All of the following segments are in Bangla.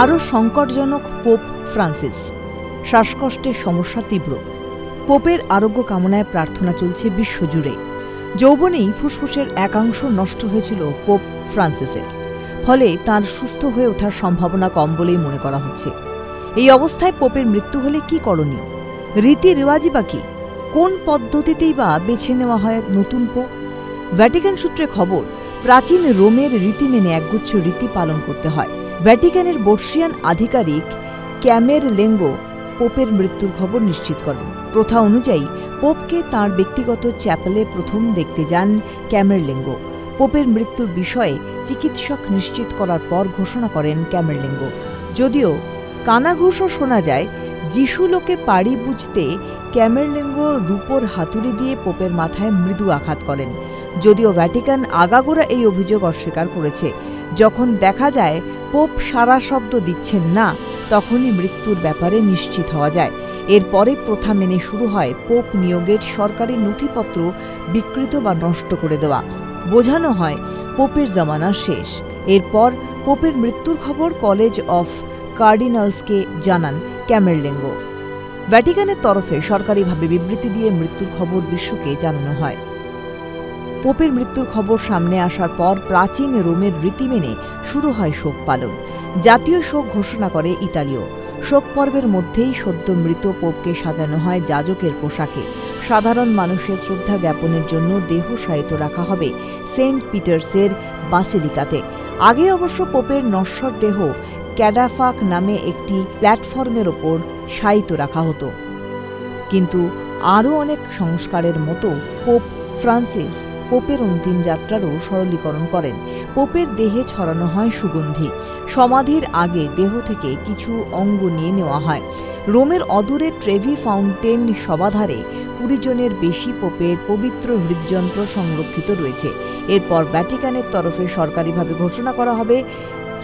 আরও সংকটজনক পোপ ফ্রান্সিস। শ্বাসকষ্টের সমস্যা তীব্র। পোপের আরোগ্য কামনায় প্রার্থনা চলছে বিশ্বজুড়ে। যৌবনেই ফুসফুসের একাংশ নষ্ট হয়েছিল পোপ ফ্রান্সিসের, ফলে তাঁর সুস্থ হয়ে ওঠার সম্ভাবনা কম বলেই মনে করা হচ্ছে। এই অবস্থায় পোপের মৃত্যু হলে কি করণীয়? রীতি রেওয়াজই বা কি? কোন পদ্ধতিতেই বা বেছে নেওয়া হয় নতুন পোপ? ভ্যাটিকান সূত্রে খবর, প্রাচীন রোমের রীতি মেনে একগুচ্ছ রীতি পালন করতে হয়। ভ্যাটিকানের বর্ষিয়ান আধিকারিক ক্যামেরলেঙ্গো পোপের মৃত্যুর খবর নিশ্চিত করেন। প্রথা অনুযায়ী পোপকে তাঁর ব্যক্তিগত চ্যাপেলে প্রথম দেখতে যান ক্যামেরলেঙ্গো। পোপের মৃত্যুর বিষয়ে চিকিৎসক নিশ্চিত করার পর ঘোষণা করেন ক্যামেরলেঙ্গো। যদিও কানাঘুষো শোনা যায়, যিশুলোকে পাড়ি বুঝতে ক্যামেরলেঙ্গো রূপোর হাতুড়ি দিয়ে পোপের মাথায় মৃদু আঘাত করেন। যদিও ভ্যাটিকান আগাগোড়া এই অভিযোগ অস্বীকার করেছে। যখন দেখা যায় পোপ সারা শব্দ দিচ্ছেন না, তখনই মৃত্যুর ব্যাপারে নিশ্চিত হওয়া যায়। এরপরে প্রথা মেনে শুরু হয় পোপ নিয়োগের সরকারি নথিপত্র বিকৃত বা নষ্ট করে দেওয়া। বোঝানো হয় পোপের জামানা শেষ। এরপর পোপের মৃত্যুর খবর কলেজ অফ কার্ডিনালসকে জানান ক্যামেরলেঙ্গো। ভ্যাটিকানের তরফে সরকারিভাবে বিবৃতি দিয়ে মৃত্যুর খবর বিশ্বকে জানানো হয়। পোপের মৃত্যুর খবর সামনে আসার পর প্রাচীন রোমের রীতি মেনে শুরু হয় শোক পালন। জাতীয় শোক ঘোষণা করে ইতালিও। শোক পর্বের মধ্যেই সদ্য মৃত পোপকে সাজানো হয় যাজকের পোশাকে। সাধারণ মানুষের শ্রদ্ধা জ্ঞাপনের জন্য দেহ শায়িত রাখা হবে সেন্ট পিটার্সের বাসিলিকাতে। আগে অবশ্য পোপের নশ্বর দেহ ক্যাডাফাক নামে একটি প্ল্যাটফর্মের ওপর শায়িত রাখা হতো। কিন্তু আরও অনেক সংস্কারের মতো পোপ ফ্রান্সিস পোপের অন্তিম যাত্রারও সরলীকরণ করেন। পোপের দেহে ছড়ানো হয় সুগন্ধি। সমাধির আগে দেহ থেকে কিছু অঙ্গ নিয়ে নেওয়া হয়। রোমের অদূরে ট্রেভি ফাউন্টেন সভাধারে 20 জনের বেশি পোপের পবিত্র হৃদযন্ত্র সংরক্ষিত রয়েছে। এরপর ভ্যাটিকানের তরফে সরকারিভাবে ঘোষণা করা হবে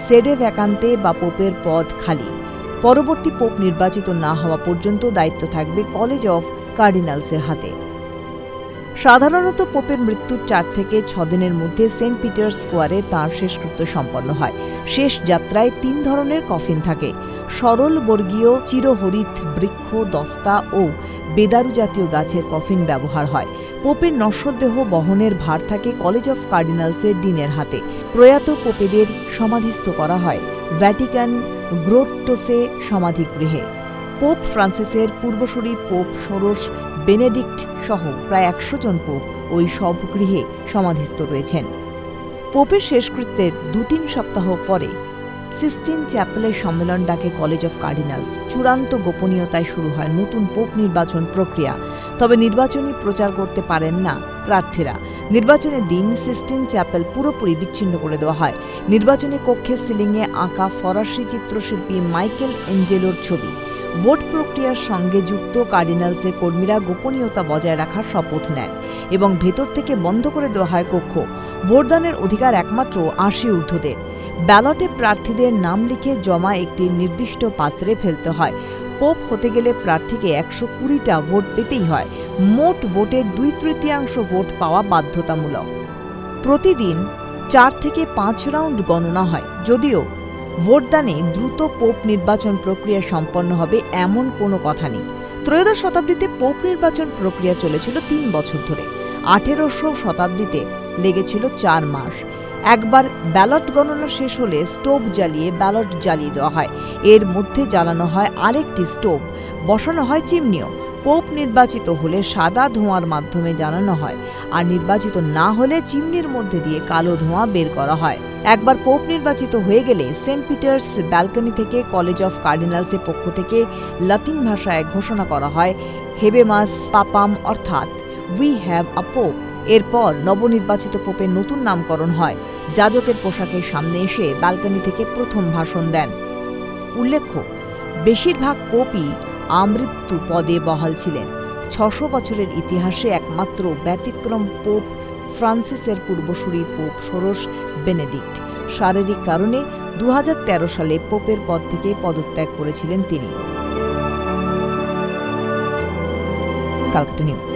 সেডে ভ্যাকান্তে বা পোপের পদ খালি। পরবর্তী পোপ নির্বাচিত না হওয়া পর্যন্ত দায়িত্ব থাকবে কলেজ অফ কার্ডিনালসের হাতে। সাধারণত পোপের মৃত্যুর 4 থেকে 6 দিনের মধ্যে সেন্ট পিটার্স স্কোয়ারে তাঁর শেষকৃত্য সম্পন্ন হয়। শেষ যাত্রায় 3 ধরনের কফিন থাকে। সরল বর্গীয় চিরহরিৎ বৃক্ষ, দস্তা ও বেদারু জাতীয় গাছের কফিন ব্যবহার হয়। পোপের নশ্বরদেহ বহনের ভার থাকে কলেজ অফ কার্ডিনালসের ডিনের হাতে। প্রয়াত পোপেদের সমাধিস্থ করা হয় ভ্যাটিকান গ্রোট্টোসে সমাধিগৃহে। পোপ ফ্রান্সিসের পূর্বসূরি পোপ ষোড়শ বেনেডিক্ট সহ প্রায় 100 জন পোপ ওই সব গৃহে সমাধিস্থ রয়েছেন। পোপের শেষকৃত্যের 2-3 সপ্তাহ পরে সিস্টিন চ্যাপেলের সম্মেলন ডাকে কলেজ অফ কার্ডিনালস। চূড়ান্ত গোপনীয়তায় শুরু হয় নতুন পোপ নির্বাচন প্রক্রিয়া। তবে নির্বাচনী প্রচার করতে পারেন না প্রার্থীরা। নির্বাচনের দিন সিস্টিন চ্যাপেল পুরোপুরি বিচ্ছিন্ন করে দেওয়া হয়। নির্বাচনী কক্ষের সিলিংয়ে আঁকা ফরাসি চিত্রশিল্পী মাইকেল এঞ্জেলোর ছবি। ভোট প্রক্রিয়ার সঙ্গে যুক্ত কার্ডিনালসের কর্মীরা গোপনীয়তা বজায় রাখার শপথ নেন এবং ভেতর থেকে বন্ধ করে দেওয়া হয় কক্ষ। ভোটদানের অধিকার একমাত্র 80 ঊর্ধ্বদের। ব্যালটে প্রার্থীদের নাম লিখে জমা একটি নির্দিষ্ট পাত্রে ফেলতে হয়। পোপ হতে গেলে প্রার্থীকে 120টা ভোট পেতেই হয়। মোট ভোটের 2/3 ভোট পাওয়া বাধ্যতামূলক। প্রতিদিন 4 থেকে 5 রাউন্ড গণনা হয়। যদিও ভোটদানে দ্রুত পোপ নির্বাচন প্রক্রিয়া সম্পন্ন হবে এমন কোনো কথা নেই। ত্রয়োদশ শতাব্দীতে পোপ নির্বাচন প্রক্রিয়া চলেছিল 3 বছর ধরে। 1800 শতাব্দীতে লেগেছিল 4 মাস। একবার ব্যালট গণনা শেষ হলে স্টোভ জ্বালিয়ে ব্যালট জ্বালিয়ে দেওয়া হয়। এর মধ্যে জ্বালানো হয় আরেকটি স্টোভ, বসানো হয় চিমনিও। পোপ নির্বাচিত হলে সাদা ধোঁয়ার মাধ্যমে জানানো হয়, আর নির্বাচিত না হলে চিমনির মধ্যে দিয়ে কালো ধোঁয়া বের করা হয়। একবার পোপ নির্বাচিত হয়ে গেলে সেন্ট পিটার্স ব্যালকনি থেকে কলেজ অফ কার্ডিনালসের পক্ষ থেকে লাতিন ভাষায় ঘোষণা করা হয় হেবেমাস পাপাম, অর্থাৎ উই হ্যাভ আ পোপ। এরপর নবনির্বাচিত পোপের নতুন নামকরণ হয়। যাজকের পোশাকের সামনে এসে ব্যালকনি থেকে প্রথম ভাষণ দেন। উল্লেখ্য, বেশিরভাগ পোপই আমৃত্যু পদে বহাল ছিলেন। 600 বছরের ইতিহাসে একমাত্র ব্যতিক্রম পোপ ফ্রান্সিসের পূর্বসূরি পোপ ষোড়শ বেনেডিক্ট। শারীরিক কারণে 2013 সালে পোপের পদ থেকে পদত্যাগ করেছিলেন তিনি। Calcutta news.